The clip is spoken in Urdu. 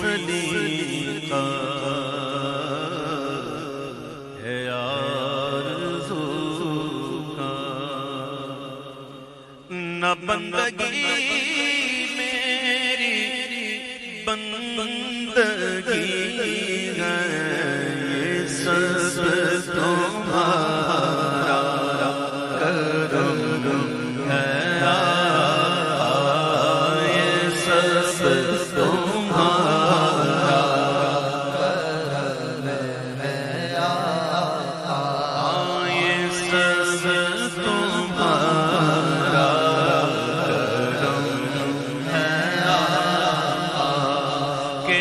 سلیقہ ہے آرزو کا، نہ بندگی میری بندگی ہے، یہ سب تمہارا کرم ہے، یہ سب تمہارا کرم ہے، یہ سب تمہارا کرم ہے، کہ